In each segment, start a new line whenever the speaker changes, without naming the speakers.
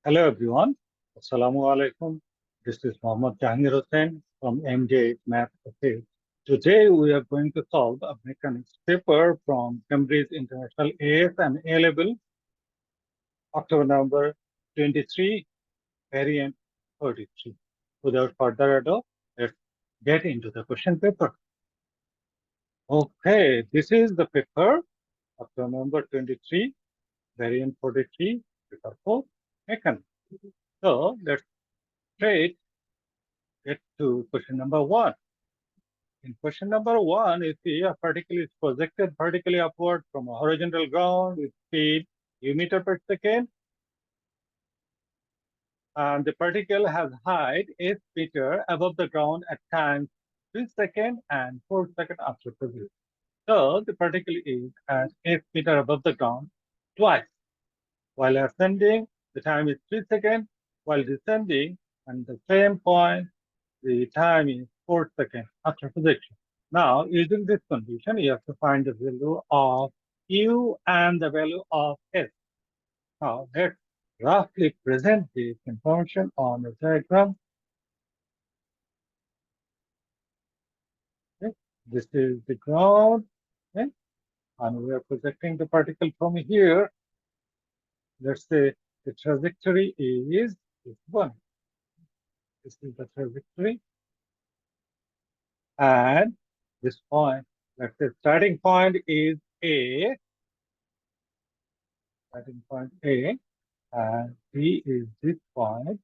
Hello everyone. Assalamu alaikum. This is Mohammad Jahangir Hussain from MJ Math Office. Today we are going to solve a mechanics paper from Cambridge International AS and A level, October number 23, variant 33. Without further ado, let's get into the question paper. Okay, this is the paper, October number 23, variant 43, paper 4, mechanics. So let's straight get to question number 1. In question number 1, you see a particle is projected vertically upward from a horizontal ground with speed u-meter per second. And the particle has height 8 meter above the ground at times 3 seconds and 4 seconds after progress. So the particle is at 8 meter above the ground twice. While ascending, the time is 3 seconds. While descending, at the same point, the time is 4 seconds after projection. Now, using this condition, you have to find the value of U and the value of S. Now, let's roughly present this information on the diagram. Okay. This is the ground, okay? And we are projecting the particle from here. Let's say the trajectory is this one. This is the trajectory. And this point, let's say starting point is A. Starting point A. And B is this point,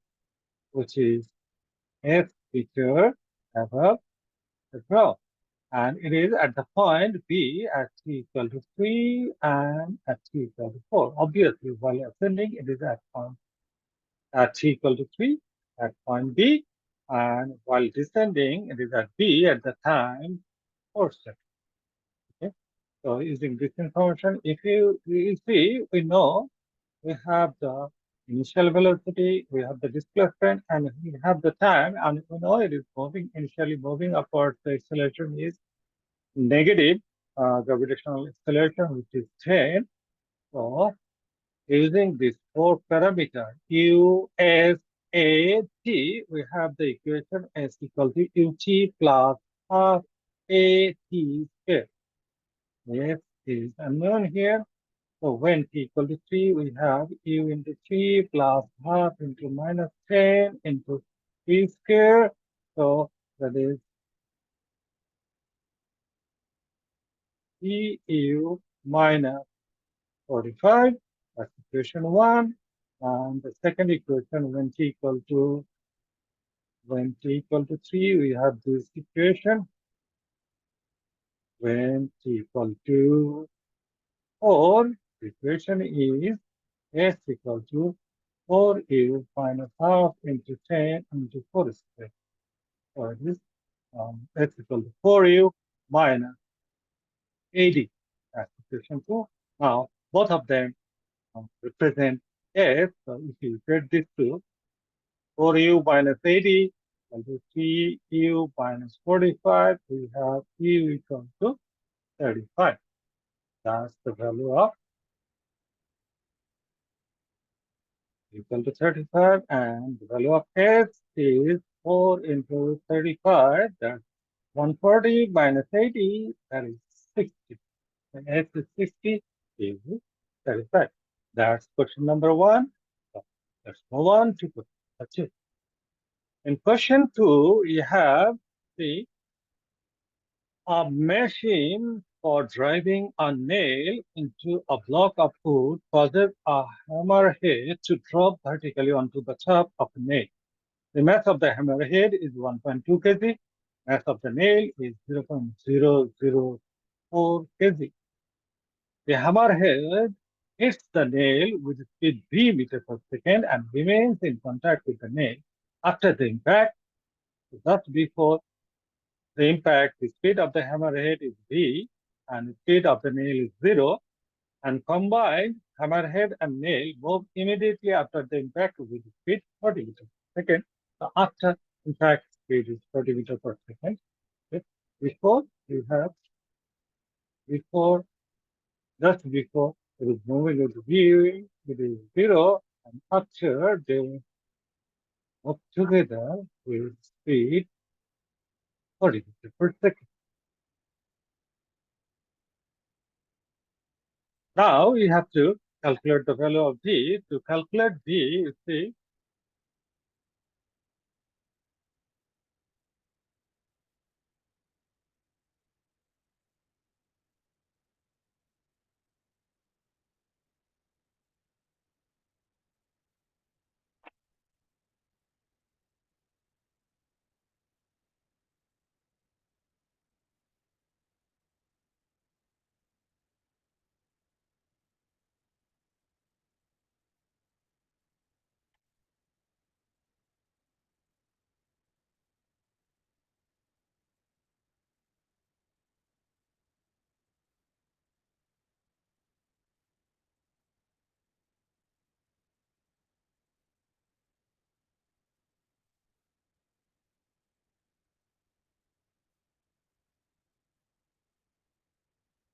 which is F meter above the ground. And it is at the point B at t equal to 3 and at t equal to 4. Obviously, while ascending, it is at point at t equal to 3 at point B. And while descending, it is at B at the time 4 seconds. Okay. So using this information, if you see, we know we have the initial velocity, we have the displacement, and we have the time, and we know it is moving, initially moving upwards. The acceleration is negative gravitational acceleration, which is 10. So using this 4 parameter, U, S, A, T, we have the equation S equal to UT plus half AT squared. S is unknown here. So when t equal to 3, we have u into 3 plus half into minus 10 into t square. So that is eu minus 45. That's equation 1. And the second equation, when t equal to 3, we have this equation. When t equal to 4, the equation is s equal to 4u minus half into 10 into 4 squared. So it is s equal to 4u minus 80. That's equation 2. Now, both of them represent s. So if you get this to 4u minus 80 equal to 3u minus 45, we have u equal to 35. That's the value of equal to 35, and the value of s is 4 into 35. That's 140 minus 80, that is 60. And s is 60, is 35. That's question number 1. So let's move on to question number 2. In question 2, you have a machine for driving a nail into a block of wood causes a hammerhead to drop vertically onto the top of the nail. The mass of the hammerhead is 1.2 kg. Mass of the nail is 0.004 kg. The hammerhead hits the nail with speed v meter per second and remains in contact with the nail. After the impact, just before the impact, the speed of the hammerhead is v and the speed of the nail is 0. And combined, hammerhead and nail move immediately after the impact with speed 40 meters per second. So after impact speed is 40 meters per second. Okay. Before you have just before it is moving with v, it is 0, And after they move together with speed 40 meters per second. Now we have to calculate the value of v. To calculate v, you see,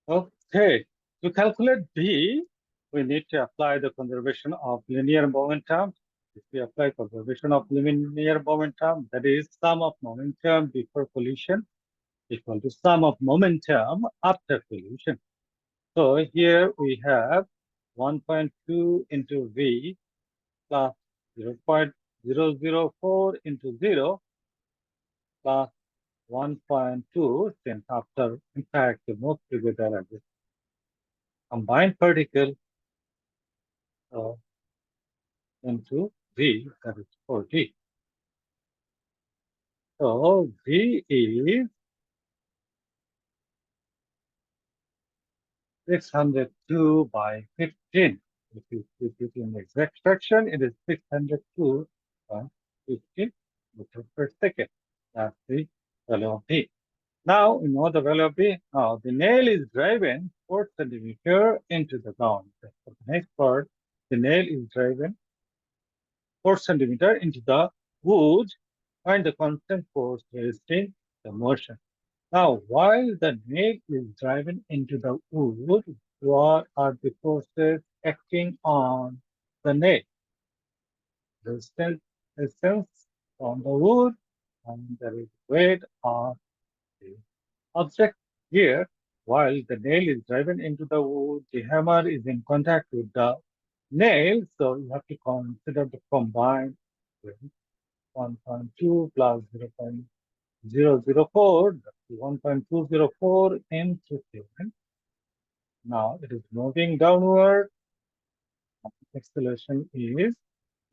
okay, to calculate v, we need to apply the conservation of linear momentum. If we apply conservation of linear momentum, that is sum of momentum before collision equal to sum of momentum after collision. So here we have 1.2 into v plus 0.004 into 0 plus 1.2, since after impact they move together as a combined particle into v, that is 4d. So v is 602 by 15. If you put it in the exact fraction, it is 602 by 15 meters per second. That's the value of v. Now we know the value of v. Now the nail is driven 4 centimeter into the ground. For the next part, the nail is driven 4 centimeter into the wood. Find the constant force resisting the motion. Now, while the nail is driven into the wood, what are the forces acting on the nail? Resistance from the wood, and there is weight of the object. Here, while the nail is driven into the wood, the hammer is in contact with the nail, so you have to consider the combined weight. 1.2 plus 0.004, that's 1.204 into 7. Now it is moving downward. Acceleration is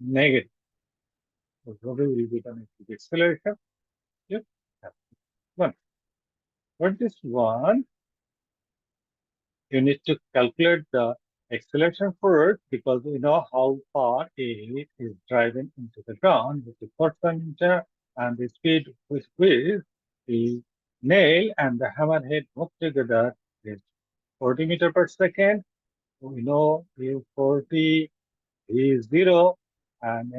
negative. So probably will be done with the acceleration. Yep. That's one. For this one, you need to calculate the acceleration first, because we know how far it is driving into the ground with the 4 centimeter, and the speed with which the nail and the hammerhead move together is 40 meters per second. We know is 40 is 0, and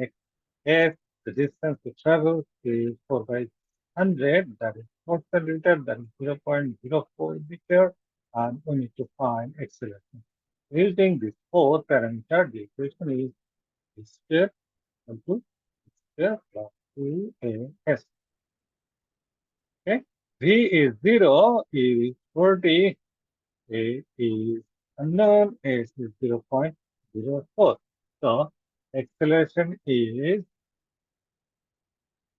f, the distance to travel, is 4 by 100, that is 4 centimeter, that is 0.04 meter, and we need to find acceleration. Using this 4 parameter, the equation is v square equal to square plus 2as. Okay, v is 0, is 40, a is unknown, s is 0.04. So acceleration is,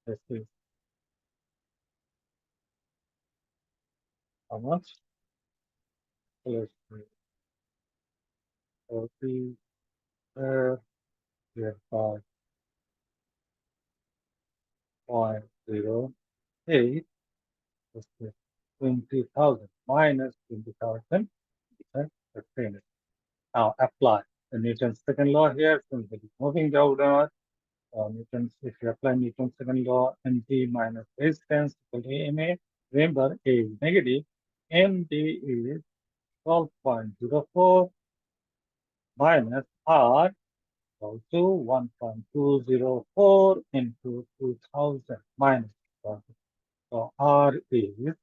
this is how much? Acceleration is 40 divided by 0.08, this is 20,000 minus 20,000 per minute. Now apply the Newton's second law here, since it is moving downward. Newton's, if you apply Newton's second law, mg minus resistance equal to ma. Remember, a is negative, mg is 12.04 minus r equal to 1.204 into 2000 minus 2000. So r is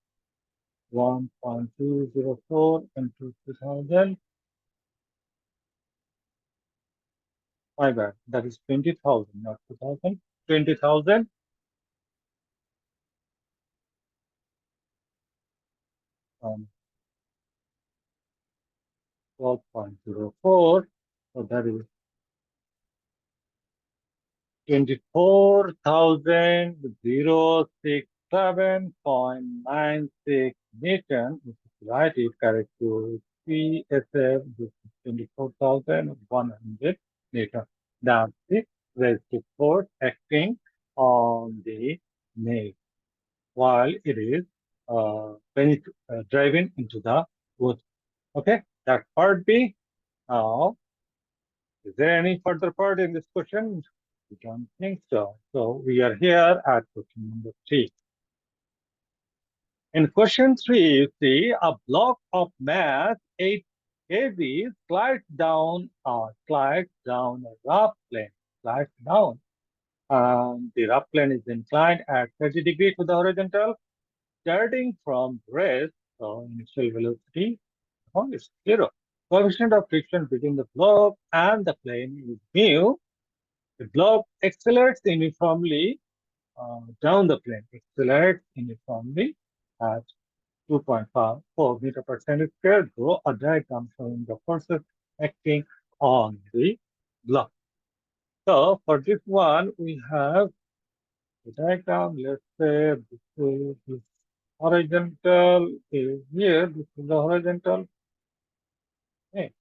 1.204 into 2000 My bad. That is 20,000, not 2,000. 20,000. 12.04. So that is 24,067.96 Newton. If you write it correct to PSF, this is 24,100 Newton. That's the resistive force acting on the nail while it is driving into the wood. Okay, that's part B. Now, is there any further part in this question? I don't think so. So we are here at question number 3. In question 3, you see a block of mass 8 kg slides down a rough plane, slides down. The rough plane is inclined at 30 degrees to the horizontal, starting from rest. So initial velocity is 0. Coefficient of friction between the block and the plane is mu. The block accelerates uniformly down the plane, accelerates uniformly at 2.4 meter per second square. Draw a diagram showing the forces acting on the block. So for this one, we have the diagram. Let's say this horizontal is here. This is the horizontal. Okay.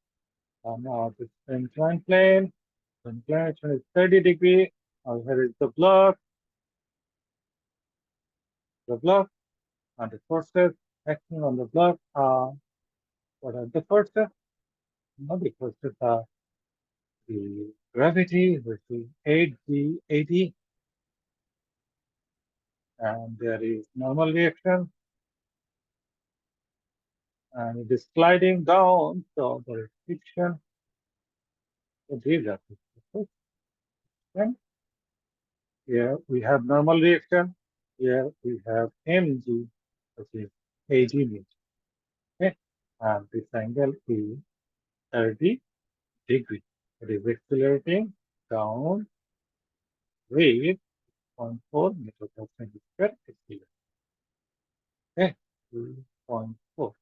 Now this inclined plane. The inclination is 30 degrees. Now here is the block, and the forces acting on the block are, what are the forces? Not the forces are the gravity, which is 8g80, and there is normal reaction, and it is sliding down, so there is friction. So these are the forces. And here we have normal reaction. Here we have mg, which is 80 meters. Okay, and this angle is 30 degrees. It is accelerating down with 0.4 meter per second square accelerator. Okay, 2.4.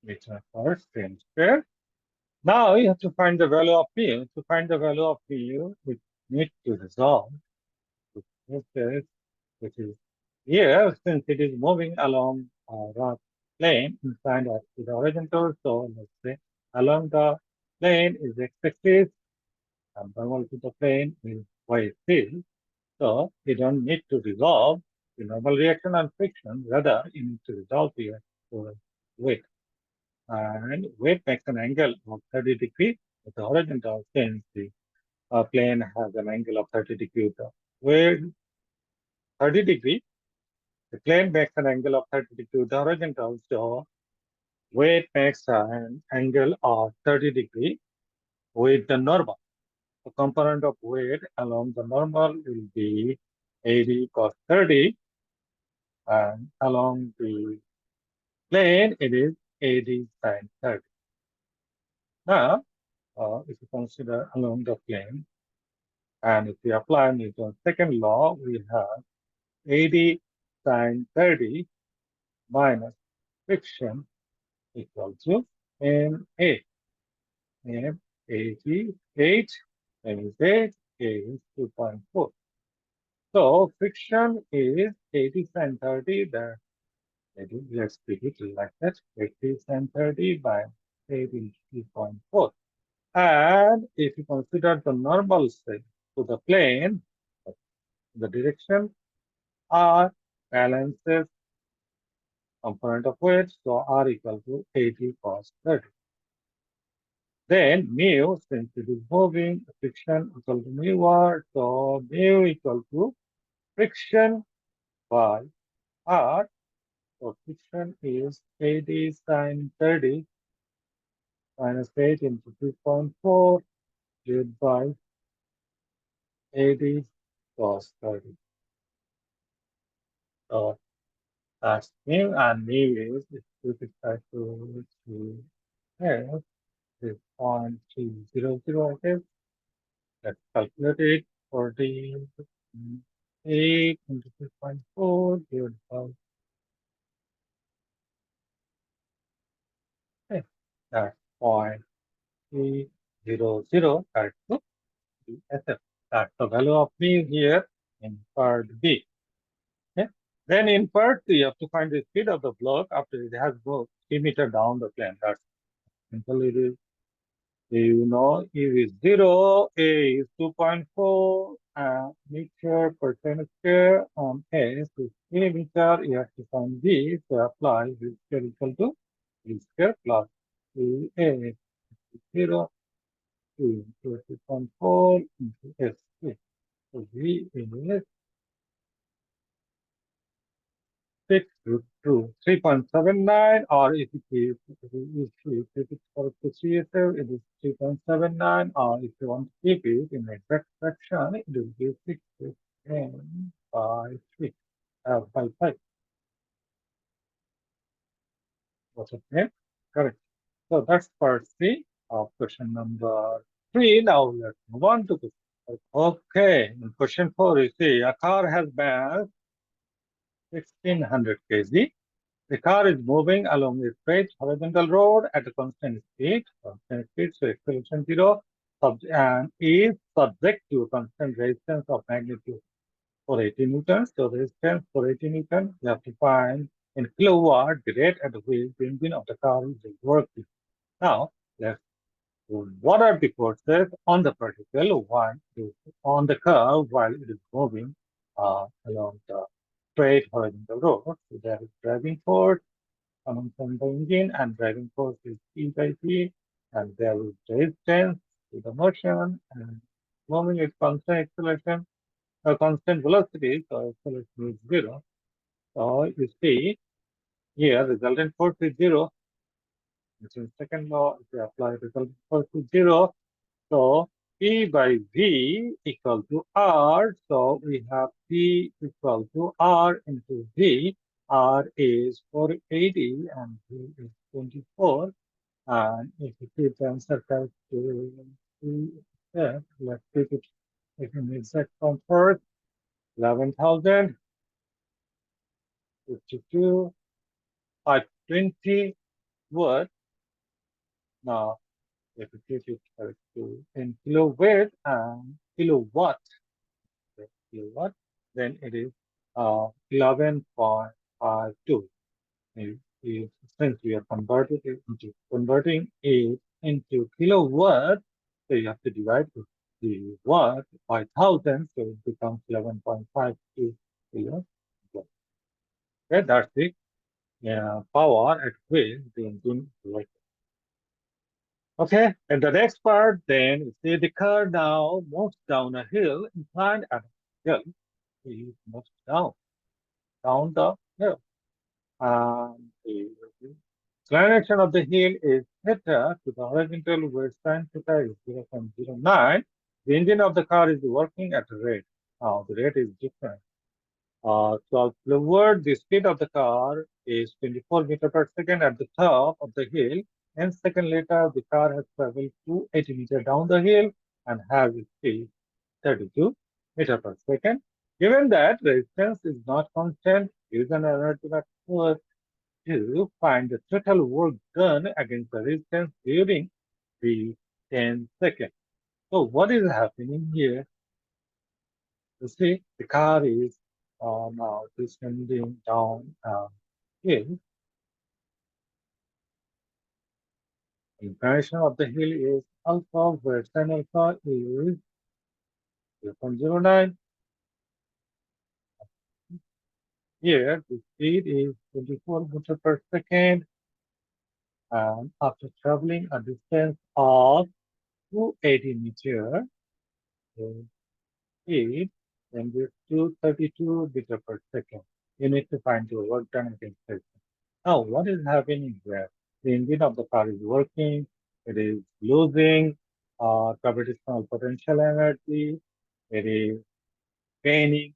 Meter per second square. Now you have to find the value of mu. To find the value of mu, we need to resolve this, which is here, since it is moving along a rough plane inclined to the horizontal. So let's say along the plane is x-axis and normal to the plane is y-axis. So you don't need to resolve the normal reaction and friction. Rather, you need to resolve here for weight. And weight makes an angle of 30 degrees with the horizontal since the plane has an angle of 30 degrees. Weight 30 degrees, the plane makes an angle of 30 degrees with the horizontal. So weight makes an angle of 30 degrees with the normal. The component of weight along the normal will be 80 cos 30, and along the plane it is 80 sin 30. Now, if you consider along the plane, and if we apply Newton's second law, we have 80 sin 30 minus friction equal to ma. M 88 times 8 is 2.4. So friction is 80 sin 30. Let's speak it like that. 80 sin 30 by 82.4. And if you consider the normal side to the plane, the direction R balances component of weight, so R equal to 80 cos 30. Then mu, since it is moving, friction equal to mu R, so mu equal to friction by R. So friction is 80 sin 30 minus 8 into 2.4 divided by 80 cos 30. So that's new, and new is if we could try to have this 0.300, I guess. Let's calculate it. 48 into 2.4 divided by, okay, that's 0.300, correct. So SF. That's the value of B here in part B. Okay. Then in part C, you have to find the speed of the block after it has moved 3 meters down the plane. That's simple. It is, you know, E is 0, A is 2.4 meter per second square, S is 3 meter. You have to find B, so apply V square equal to V square plus A is 0, 2 into 2.4 into S. So V is 6 root 2, 3.79, or if it's for the CSF, it is 3.79, or if you want to keep it in exact fraction, it will be 6 to 10 by 3, by 5. What's it name? Correct. So that's part C of question number 3. Now let's move on to question 4. Okay, in question 4, you see a car has mass 1600 kg. The car is moving along a straight horizontal road at a constant speed, so acceleration 0, and is subject to constant resistance of magnitude 480 newtons. So resistance 480 newtons, you have to find in kilowatt the rate at which the engine of the car is working. Now, let's what are the forces on the particle one is on the curve while it is moving along the straight horizontal road? So there is driving force coming from the engine, and driving force is P by P, and there is resistance to the motion, and moving at constant acceleration, constant velocity, so acceleration is 0. So you see here resultant force is 0, which is second law. If you apply resultant force is 0, so P by V equal to R. So we have P equal to R into V. R is 480 and V is 24. And if you keep the answer correct to let's take it in exact comfort, 11,000, 52, 520 words. Now, if you keep it correct to in kilowatt and kilowatt, kilowatt, then it is 11.52. Since we are converting it into kilowatt, so you have to divide the watt by 1,000, so it becomes 11.52 kilowatt. Okay, that's the power at which the engine works. Okay, and the next part, then you see the car now moves down a hill inclined at a hill. It moves down the hill. And the inclination of the hill is theta to the horizontal, where sin theta is 0.09. The engine of the car is working at a rate. Now, the rate is different. 12 kilowatt, the speed of the car is 24 meters per second at the top of the hill. And second later, the car has traveled 280 meters down the hill and has a speed 32 meters per second. Given that resistance is not constant, use an energy vector to find the total work done against the resistance during the 10 seconds. So what is happening here? You see, the car is now descending down hill. The inclination of the hill is alpha, where sin alpha is 0.09. Here, the speed is 24 meters per second. And after traveling a distance of 280 meters, the speed then is 232 meters per second. You need to find your work done against it. Now, what is happening here? The engine of the car is working, it is losing gravitational potential energy, it is gaining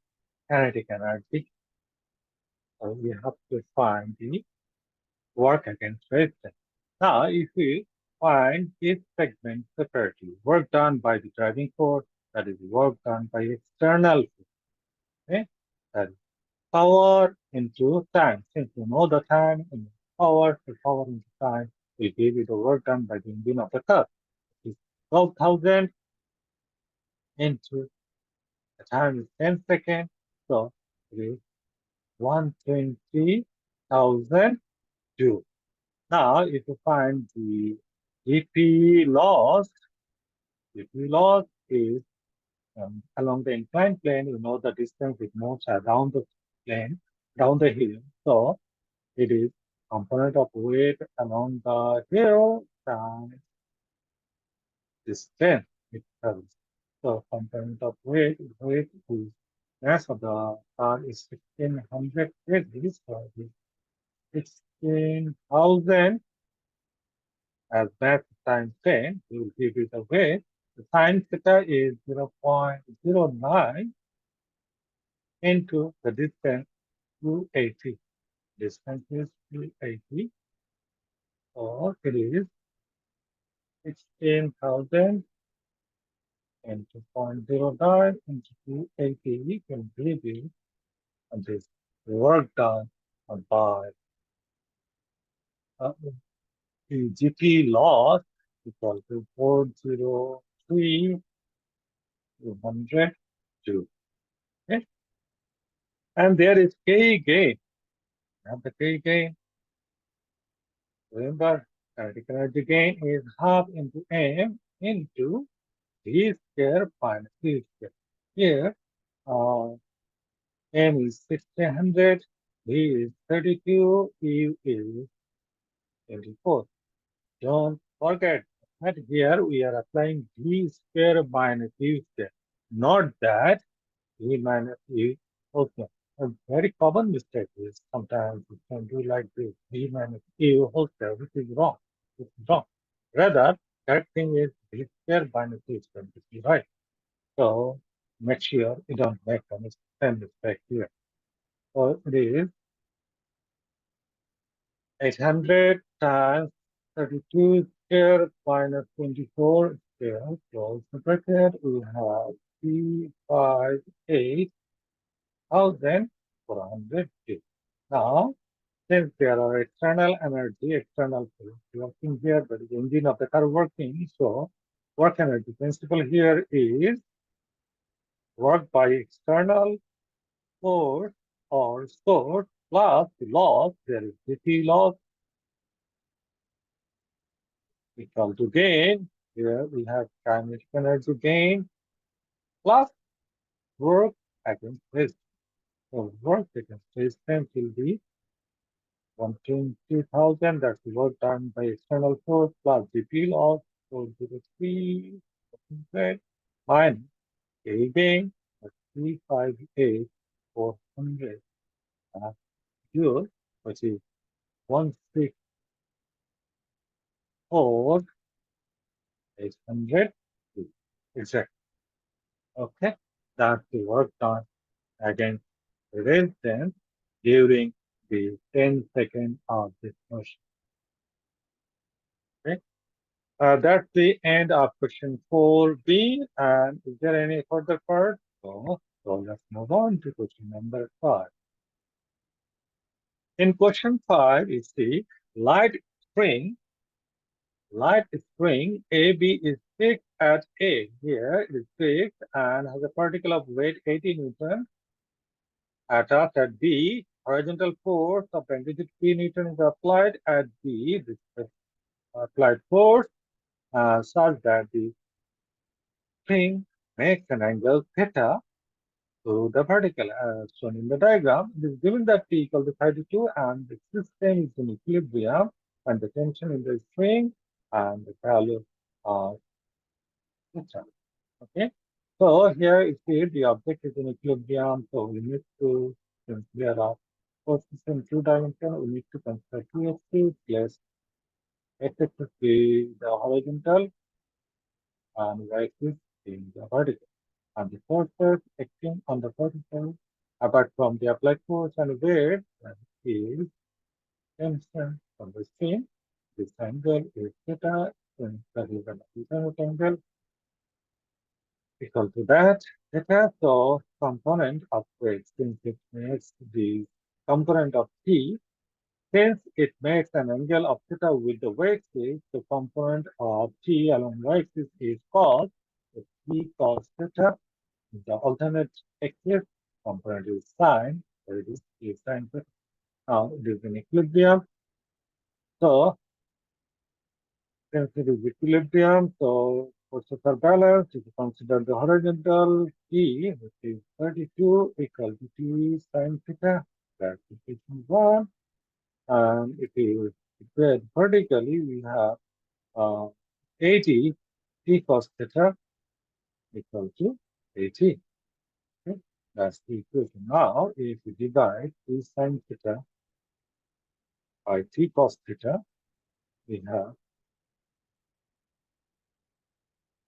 kinetic energy. So we have to find the work against resistance. Now, if we find each segment separately, work done by the driving force, that is work done by external force, okay? That is power into time. Since you know the time and power, the power into time will give you the work done by the engine of the car. It is 12,000 into the time is 10 seconds. So it is 120,000 joules. Now, if you find the GP loss, GP loss is along the inclined plane, you know the distance it moves around the plane, down the hill. So it is component of weight along the hill times distance itself. So component of weight is mass of the car is 1600 kgs, so it is 16,000 as mass times 10, we will give it a weight. The sine theta is 0.09 into the distance 280. Distance is 280, or it is 16,000 into 0.09 into 280. We can give you this work done by the GP loss equal to 403 200 joules. Okay? And there is K gain. Now the K gain, remember, kinetic energy gain is half into m into v square minus v square. Here, uh, m is 1600, v is 32, u is 24. Don't forget that here we are applying v square minus u square, not that v minus u. Okay. A very common mistake is sometimes you can do like this, v minus u whole square, which is wrong. It's wrong. Rather, correct thing is v square minus u square, which is right. So make sure you don't make a mistake here. So it is 800 times 32 square minus 24 square. Close the bracket. We have 358,400 joules. Now, since there are external energy, external force working here, but the engine of the car working, so work energy principle here is work by external force or source plus the loss, there is Dc loss equal to gain. Here we have kinetic energy gain plus work against resistance. So work against resistance will be 120,000. That's the work done by external force plus GP loss 403 minus K gain 358,400 joules, which is 164,800 joules. Exactly. Okay. That's the work done against resistance during the 10 seconds of this motion. Okay. That's the end of question 4B. And is there any further part? So let's move on to question number 5. In question 5, you see light spring, AB is fixed at A. Here it is fixed and has a particle of weight 80 Newton. Attached at B, horizontal force of magnitude P Newton is applied at B. This applied force such that the spring makes an angle theta to the particle as shown in the diagram. It is given that P equal to 32 and the system is in equilibrium and the tension in the string and the value of theta. Okay. So here you see the object is in equilibrium, so we need to, since there are forces in two dimensions, we need to consider 2ft plus x to be the horizontal and y is in the vertical. and the forces acting on the particle, apart from the applied force and weight, that is tension from the spring. This angle is theta, and that is an alternate angle equal to that. Theta, so component of weight, since it makes the component of T, since it makes an angle of theta with the y-axis, the component of T along y-axis is called the T cos theta. The alternate axis component is sine, so it is T sine theta. Now it is in equilibrium. So since it is equilibrium, so forces are balanced. If you consider the horizontal T, which is 32 equal to T sine theta, that's equation 1. And if you equate vertically, we have 80 T cos theta equal to 80. Okay? That's the equation. Now, if you divide T sine theta by T cos theta, we have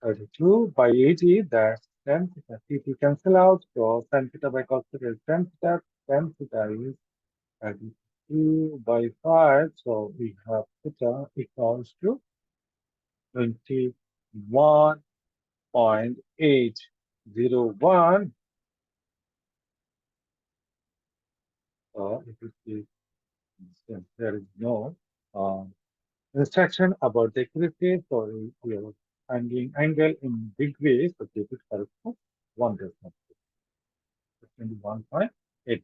32 by 80, that's 10 theta. T cancel out, so sin theta by cos theta is 10 theta. 10 theta is 32 by 5, so we have theta equals to 21.801. So if you see, since there is no instruction about the accuracy, so we are finding angle in degrees, so keep it correct to 1 decimal. 21.8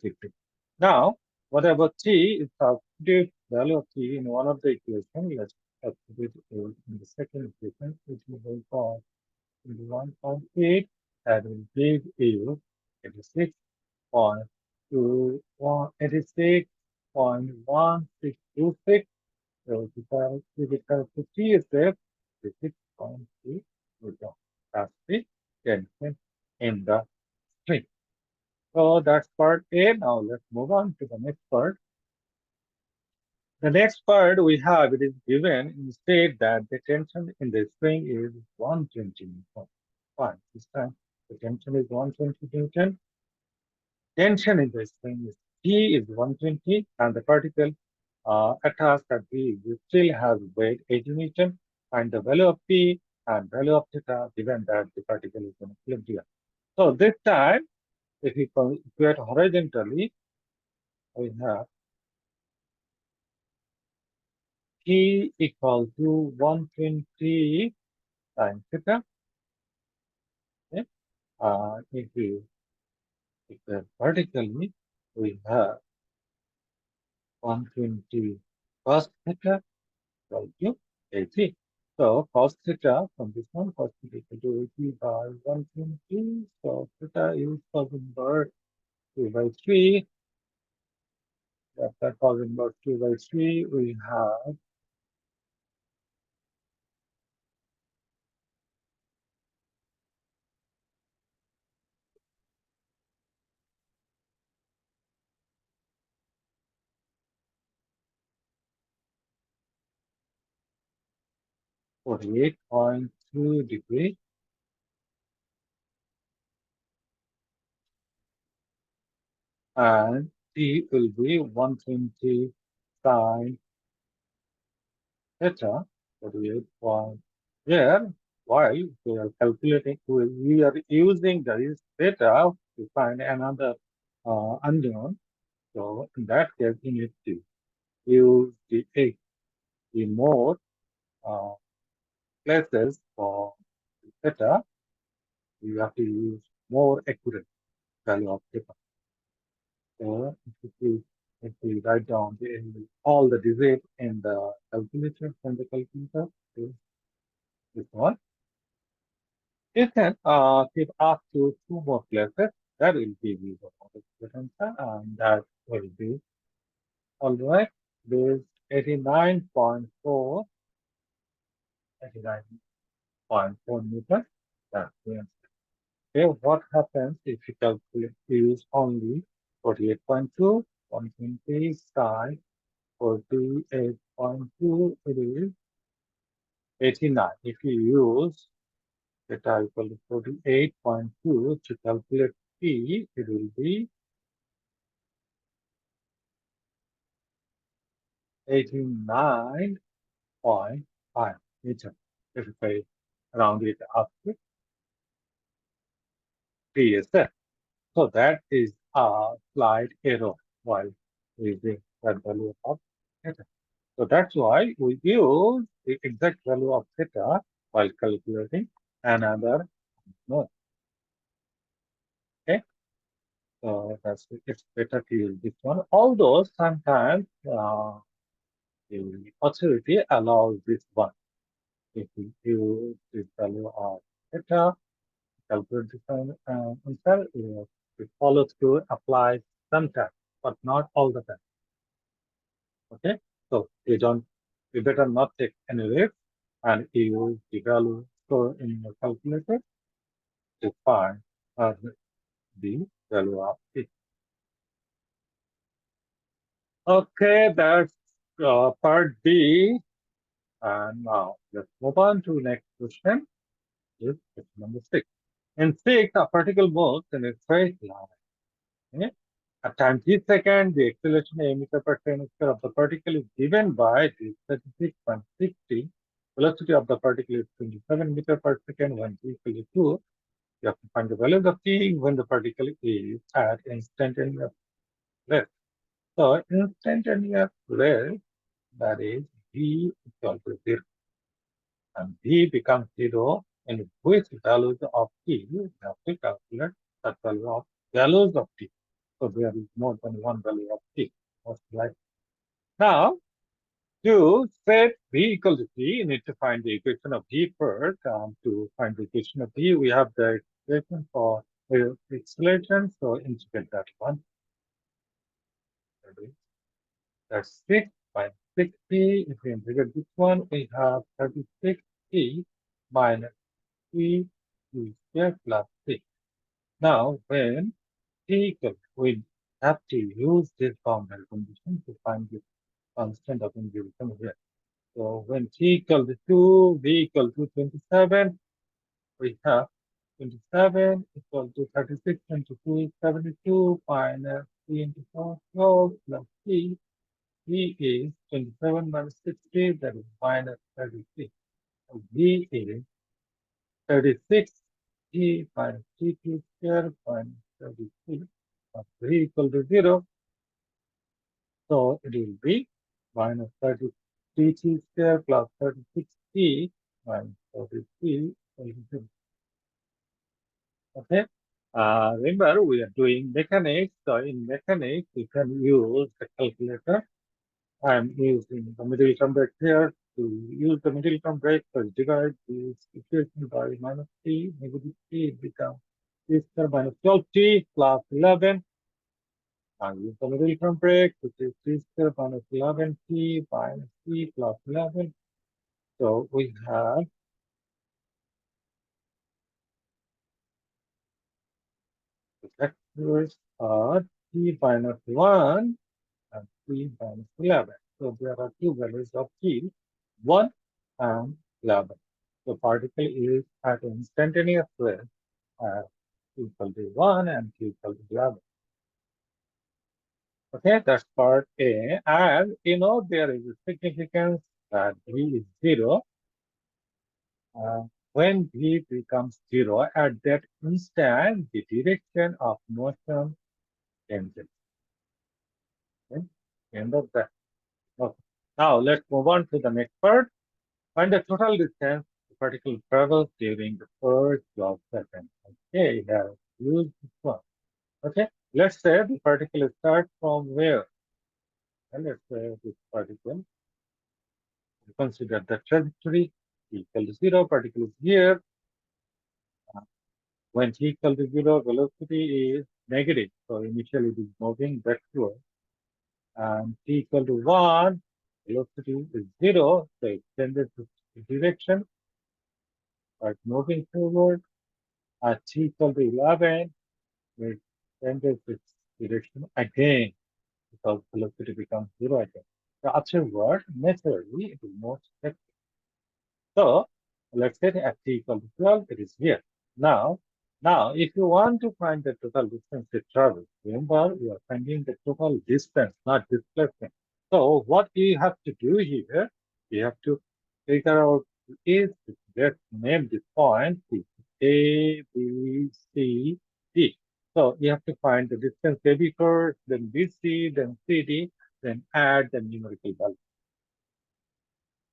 degrees. Now, whatever t is substitute value of t in one of the equations, let's substitute it in the second equation, which we will call 21.8, that will give you 86.1626. So if it comes to t is there, 86.3 Newton. That's the tension in the string. So that's part A. Now let's move on to the next part. The next part we have, it is given instead that the tension in the spring is 120 Newton. Fine. This time the tension is 120 Newton. Tension in the spring is T is 120 and the particle attached at B still has weight 80 Newton and the value of P and value of theta given that the particle is in equilibrium. So this time, if we equate horizontally, we have T equal to 120 sin theta. Okay? If we equate vertically, we have 120 cos theta equal to 80. So cos theta from this one, cos theta equal to 80 by 120. So theta is cos inverse 2 by 3. After cos inverse 2 by 3, we have 48.2 degrees. And T will be 120 sin theta, 48 point. Here, while we are calculating, we are using this theta to find another unknown. So in that case, you need to use the more uh, places for theta. You have to use more accurate value of theta. So if we write down all the digits in the calculator from the calculator, is this one. You can keep up to 2 more places. That will give you the correct answer, and that will be all right. This 89.4, 89.4 Newton. That's the answer. Okay, what happens if you calculate use only 48.2, 120 sine 48.2, it is 89. If you use theta equal to 48.2. To calculate P, it will be 89.5 meter. If I round it up to PSF. So that is a slight error while using that value of theta. So that's why we use the exact value of theta while calculating another node. Okay, so it's better to use this one. Although sometimes the authority allows this one. If we use this value of theta, calculate this answer, it follows to apply sometimes, but not all the time. Okay, so you better not take any risk and use the value stored in your calculator to find the value of it. Okay, that's part B. And now let's move on to next question. Is question number 6. In 6, a particle moves in a straight line. Okay? At time t-second, the acceleration a meter per second square of the particle is given by the 36.60. Velocity of the particle is 27 meter per second when t equal to 2. You have to find the value of t when the particle is at instantaneous rest. So instantaneous rest, that is v equal to 0. And v becomes 0 in which values of t you have to calculate that value of values of t. So there is more than one value of t. Most likely. Now, to set v equal to t, you need to find the equation of v first. To find the equation of v, we have the equation for the acceleration. So integrate that one. That's 6 by 6t. If we integrate this one, we have 36t minus 3 t squared plus 6. Now, when t equals, we have to use this boundary condition to find the constant of integration here. So when t equal to 2, v equal to 27, we have 27 equal to 36 into 2 is 72 minus 3 into 4, 12 plus t. V is 27 minus 60, that is minus 36. So v is 36 t minus t square minus 36. V equal to 0. So it will be minus 33 t square plus 36t minus 33. Okay. Remember, we are doing mechanics. So in mechanics, you can use the calculator. I'm using the middle term break here. To use the middle term break, so divide this equation by minus t, negative t, it becomes t square minus 12t plus 11. Now use the middle term break, which is t square minus 11t minus t plus 11. So we have the factors are t minus 1 and t minus 11. So there are two values of t, 1 and 11. The particle is at instantaneous rest at t equal to 1 and t equal to 11. Okay, that's part A. And there is a significance that v is 0. When v becomes 0, at that instant, the direction of motion changes. Okay? End of that. Okay. Now, let's move on to the next part. Find the total distance the particle travels during the first 12 seconds. Okay, here, use this one. Okay, let's say the particle starts from where? And let's say this particle. Consider the trajectory equal to 0, particle is here. When t equal to 0, velocity is negative. So initially it is moving backward. And t equal to 1, velocity is 0. So it changes its direction, but moving forward. At t equal to 11, it changes its direction again because velocity becomes 0 again. So afterward, naturally, it will move backward. So Let's say at t equal to 12, it is here. Now, if you want to find the total distance it travels, remember we are finding the total distance, not displacement. So what you have to do here, you have to figure out is let's name this point A, B, C, D. So you have to find the distance AB first, then BC, then CD, then add the numerical value.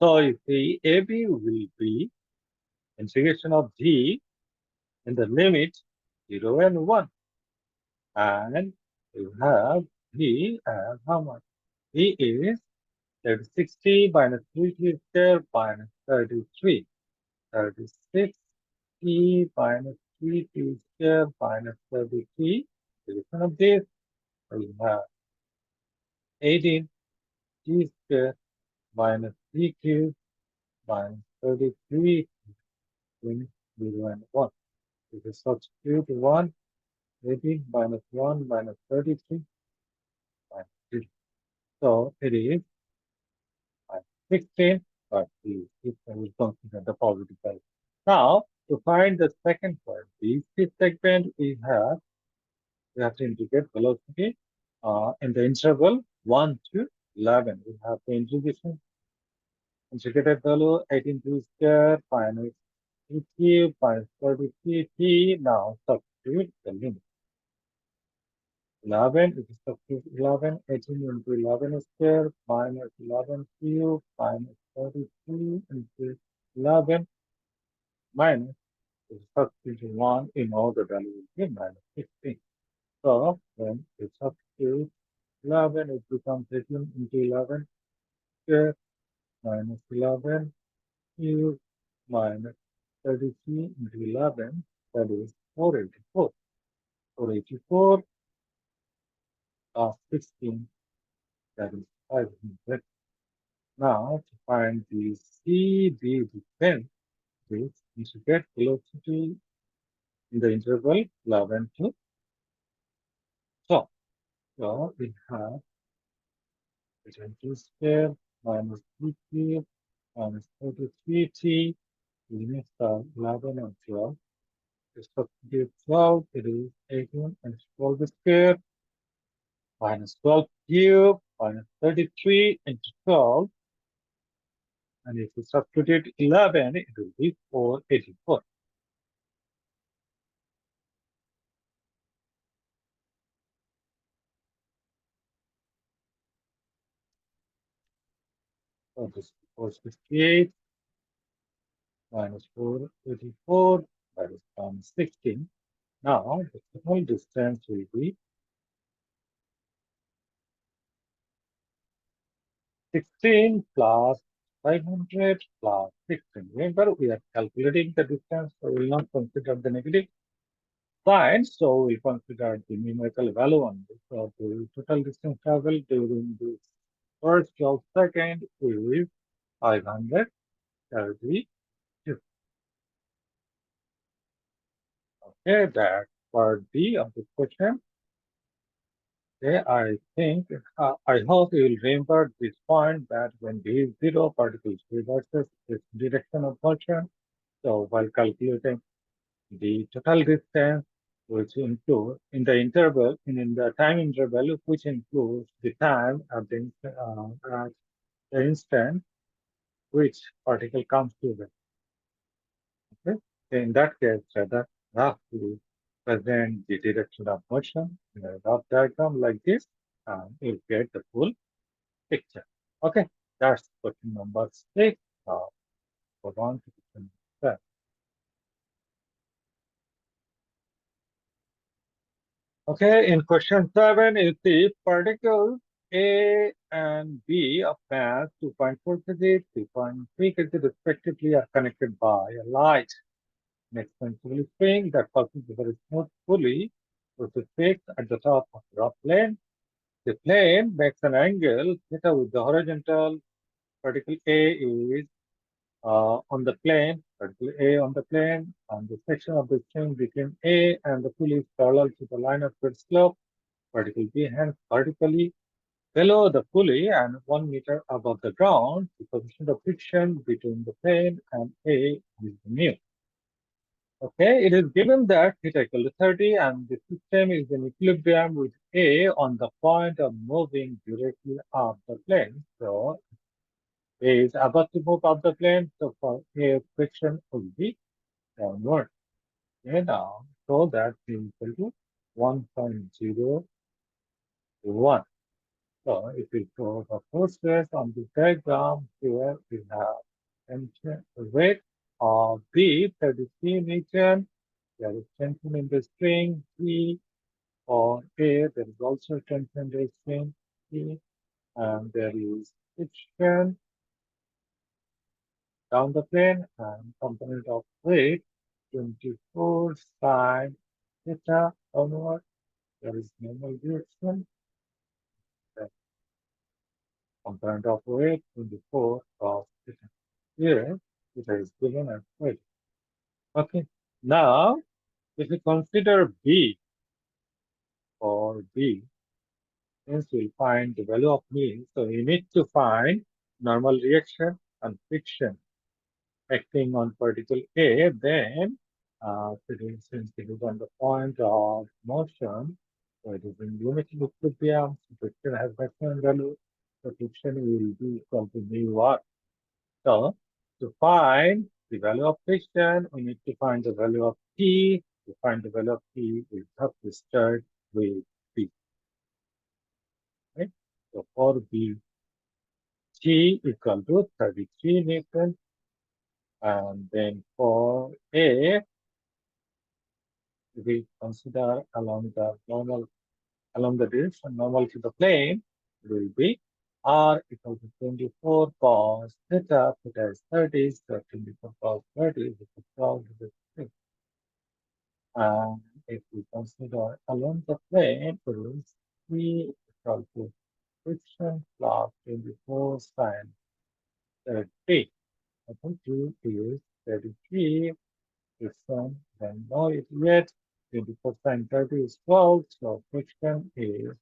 So you see AB will be integration of D in the limit 0 and 1. And you have D as how much? D is 60 minus 3t square minus 33. 36 t minus 3t square minus 33. Division of this, we have 18 t square minus 3 cubed minus 33 in 0 and 1. If you substitute 1, 18 minus 1 minus 33 minus 3. So it is 16, but we will consider the positive value. Now, to find the second point, the fifth segment, we have to integrate velocity in the interval 1 to 11. We have the integration integrated value 18 to square minus 3 cube minus 33 t. Now substitute the limit. 11 is substitute 11, 18 into 11 square minus 11 cube minus 33 into 11 minus is substitute 1 in all the value will be minus 16. So when we substitute 11, it becomes 18 into 11 square minus 11 cube minus 33 into 11, that is 484. 484 plus 16, that is 500. Now, to find the CB distance, we should get velocity in the interval 11 to 12. So we have 22 square minus 3 cube minus 33t, limits are 11 and 12. To substitute 12, it is 18 and 12 square minus 12 cube minus 33 into 12. And if you substitute 11, it will be 484. So this is 468 minus 484, that is 16. Now, the total distance will be 16 plus 500 plus 16. Remember, we are calculating the distance, so we will not consider the negative sign, so we consider the numerical value on this. So the total distance traveled during this first 12 seconds is 532. Okay, that's part B of the question. Okay, I think, I hope you will remember this point that when D is 0, particles reverses its direction of motion. So while calculating the total distance, which includes in the interval, in the time interval, which includes the time at the instant which particle comes to the, okay? So in that case, rather roughly present the direction of motion in a rough diagram like this, and you'll get the full picture. Okay, that's question number 6. Now, go on to question number 7. Okay, in question 7, you see particles A and B of mass 2.4 kg, 3.3 kg respectively are connected by a light inextensible spring that passes very smooth pulley which is fixed at the top of the rough plane. The plane makes an angle theta with the horizontal. Particle A is on the plane, particle A on the plane, and the section of the string between A and the pulley is parallel to the line of its slope. Particle B hangs vertically below the pulley and 1 meter above the ground. The coefficient of friction between the plane and A is mu. Okay, it is given that theta equal to 30 and the system is in equilibrium with A on the point of moving directly up the plane. So A is about to move up the plane, so for A friction will be downward. Okay, now so that is equal to 1.01. So if we show the forces on the diagram, here we have tension rate of B 33 Newton. There is tension in the string T or A. There is also tension in the string T, and there is friction down the plane and component of weight 24 sine theta downward. There is normal direction. The component of weight 24 cos theta. Here it is given as weight. Okay. Now, if you consider B or B, since we'll find the value of mean, so you need to find normal reaction and friction acting on particle A, then since it is on the point of motion, so it is in limited equilibrium, so friction has maximum value, so friction will be equal to mu r. So to find the value of friction, we need to find the value of T. To find the value of T, we have to start with B. Right? So for B, T equal to 33 Newton. And then for A, we consider along the normal, along the direction normal to the plane, it will be R equal to 24 cos theta, theta is 30, so 24 cos 30 is equal to 12. And if we consider along the plane, it is 3 equal to friction plus 24 sine 30. I think 2 is 33 friction, then no it yet 24 sine 30 is 12, so friction is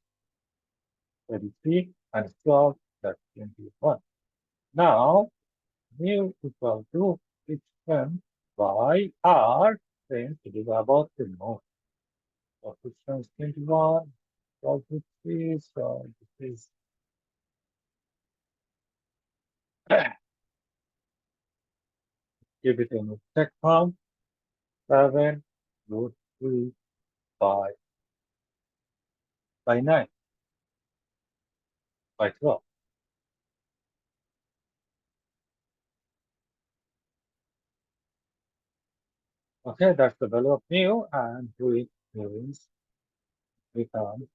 33 and 12, that's 21. Now, mu equal to friction by R, since it is about to move. So friction is 21, 12 to 3, so this is give it in exact form, 7 root 3 by 9 by 12. Okay, that's the value of mu, and it means become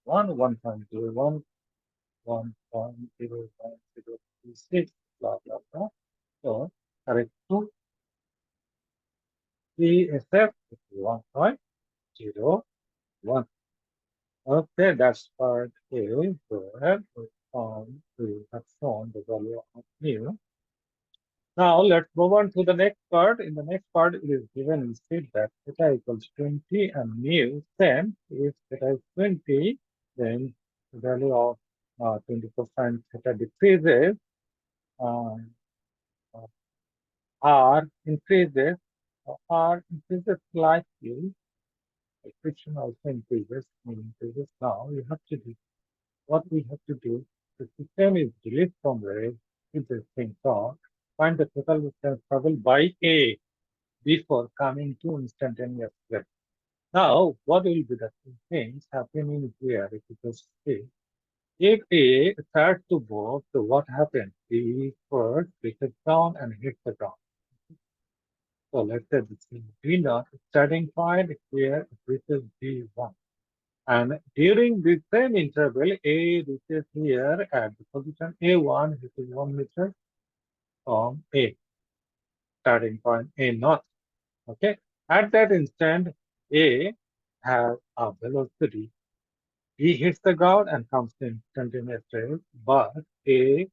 1.01, 1.0106, blah, blah, blah. So, correct to CSF 1.01. Okay, that's part A. Where we have shown the value of mu. Now let's move on to the next part. In the next part, it is given instead that theta equals 20 and mu. Then, if theta is 20, then the value of 20% theta decreases, uh, uh, R increases, R increases slightly, the friction also increases, Now we have to do what we have to do. The system is released from wave with the same torque. Find the total distance traveled by A before coming to instantaneous flip. Now, what will be the two things happening here? If you just see, if A starts to move, so what happens? B first reaches down and hits the ground. So let's say this is B0, starting point here it reaches B1. And during this same interval, A reaches here at the position A1, which is 1 meter from A, starting point A0. Okay. At that instant, A has a velocity. B hits the ground and comes to instantaneous race, but A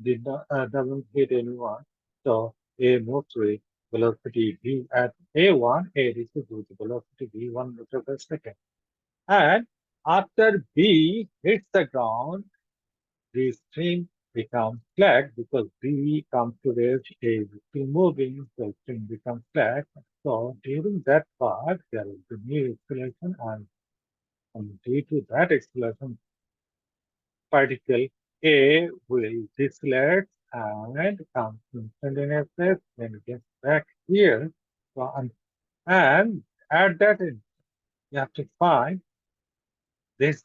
doesn't hit anyone. So A moves with velocity V at A1, A reaches with velocity V 1 meter per second. And After B hits the ground, the string becomes flat because B comes to rest, A is still moving, so string becomes flat. So during that part, there will be new acceleration, and due to that acceleration, particle A will decelerate and come instantaneously, then it gets back here. So, and at that end, you have to find this.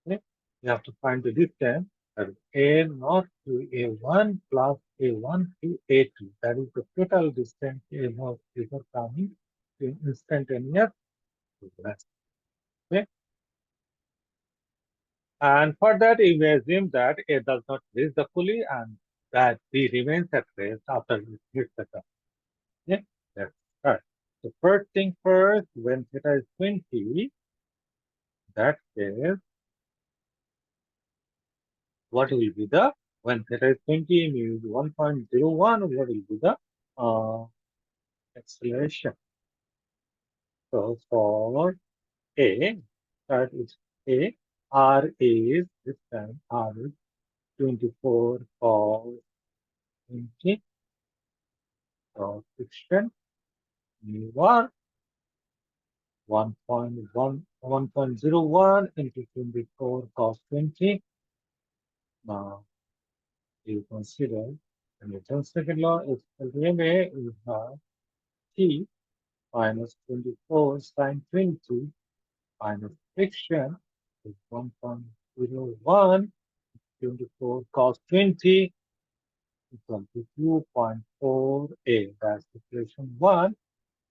Okay? You have to find the distance that is A naught to A1 plus A1 to A2. That is the total distance A naught before coming to instantaneous rest. Okay? And for that, you may assume that A does not reach the pulley and that B remains at rest after it hits the ground. Okay? That's right. So first thing first, when theta is 20, that is what will be the, when theta is 20 means 1.01, what will be the uh, acceleration? So for A, that is A, R is, this time R is 24 cos 20, so friction, mu R 1.01 into 24 cos 20. Now you consider the Newton's second law is MA, we have T minus 24 sine 20 minus friction is 1.01, 24 cos 20 equal to 2.48. That's equation 1.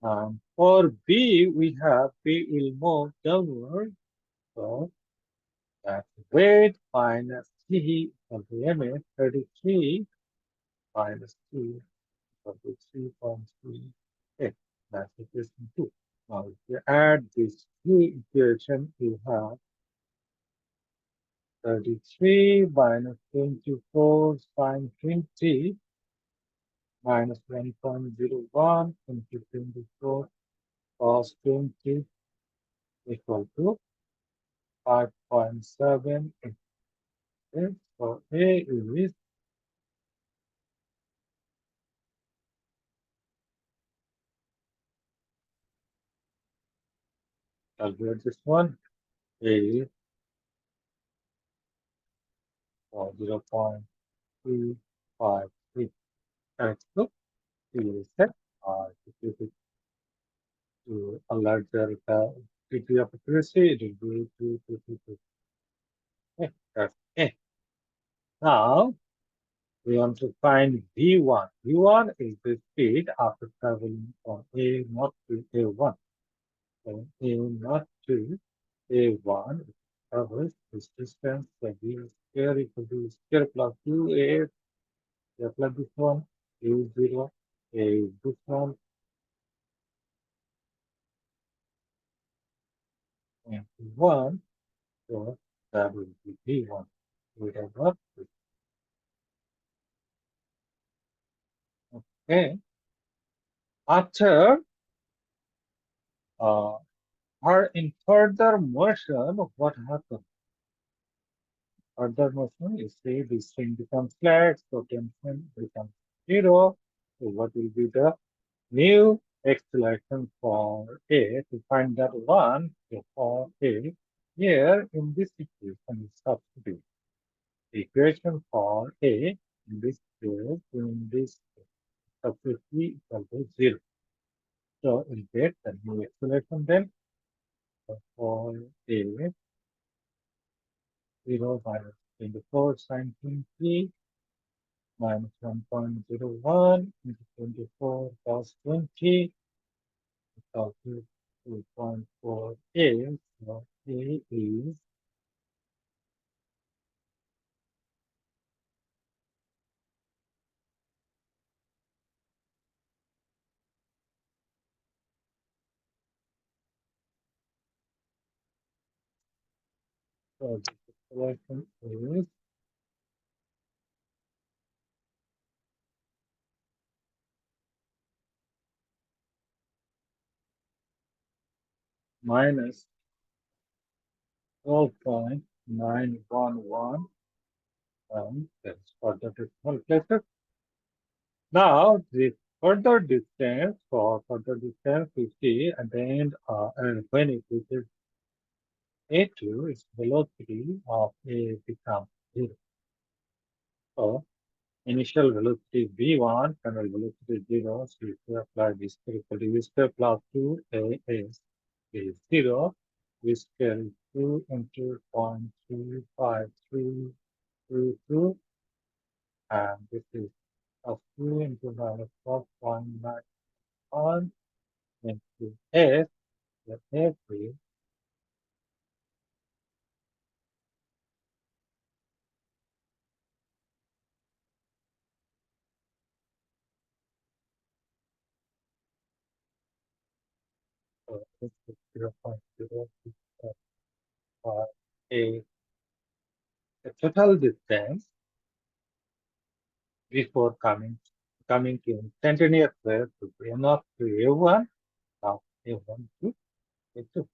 And for B, we have B will move downward. So that's weight minus T equal to MA 33 minus T equal to 3.38. That's equation 2. Now, if you add these two equations, you have 33 minus 24 sine 20 minus 1.01 into 24 cos 20 equal to 5.7. Okay, so A is, calculate this one, A is 0.253. Correct. So C is set. If it to a larger degree of accuracy, it will be 2. Okay, that's A. Now, we want to find V1. V1 is the speed after traveling from A naught to A1. So A naught to A1 travels this distance, so V square equal to square plus 2A, square plus this one, A0, A this one, and 1. So that will be V1. We have got this. Okay. After uh, in further motion, what happens? Further motion is say this string becomes flat, so tension becomes 0. So what will be the new acceleration for A? To find that one, so for A, here in this equation, substitute the equation for A in this case, in this substitute equal to 0. So we get the new acceleration then. So for A, 0 minus 24 sine 20 minus 1.01 into 24 cos 20 equal to 2.48. So A is so the acceleration is minus 12.911, that's for the decimal places. Now, the further distance, for further distance, we see at the end, and when it reaches A2, its velocity of A becomes 0. So, initial velocity is V1, final velocity is 0, so if we apply V square equal to V square plus 2 AS is 0. V square is 2 into 0.35322, and this is of 2 into minus 12.91 into S, the S is this is 0.0658. The total distance before coming to instantaneous wave to A0 to A1, now A1 to A2.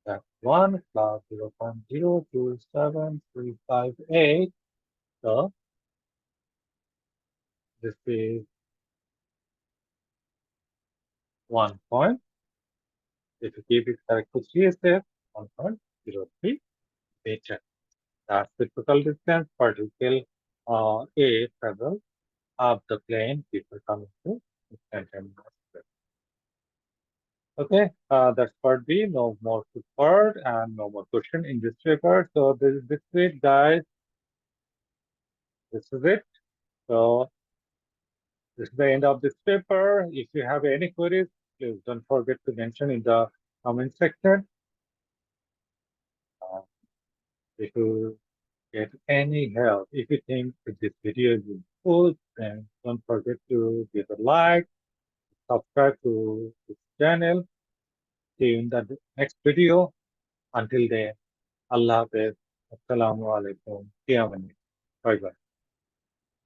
That's 1 plus 0.027358. So this is 1 point. If you keep it correct to CSF, 1.03 meter. That's the total distance particle A travel of the plane before coming to instantaneous wave. Okay, that's part B. No more to part and no more question in this paper. So this is it, guys. This is it. So this is the end of this paper. If you have any queries, please don't forget to mention in the comment section. Uh, if you get any help, if you think that this video is useful, then don't forget to give a like, subscribe to this channel. See you in the next video. Until then, Allah Hafiz. Assalamu alaikum. Bye bye.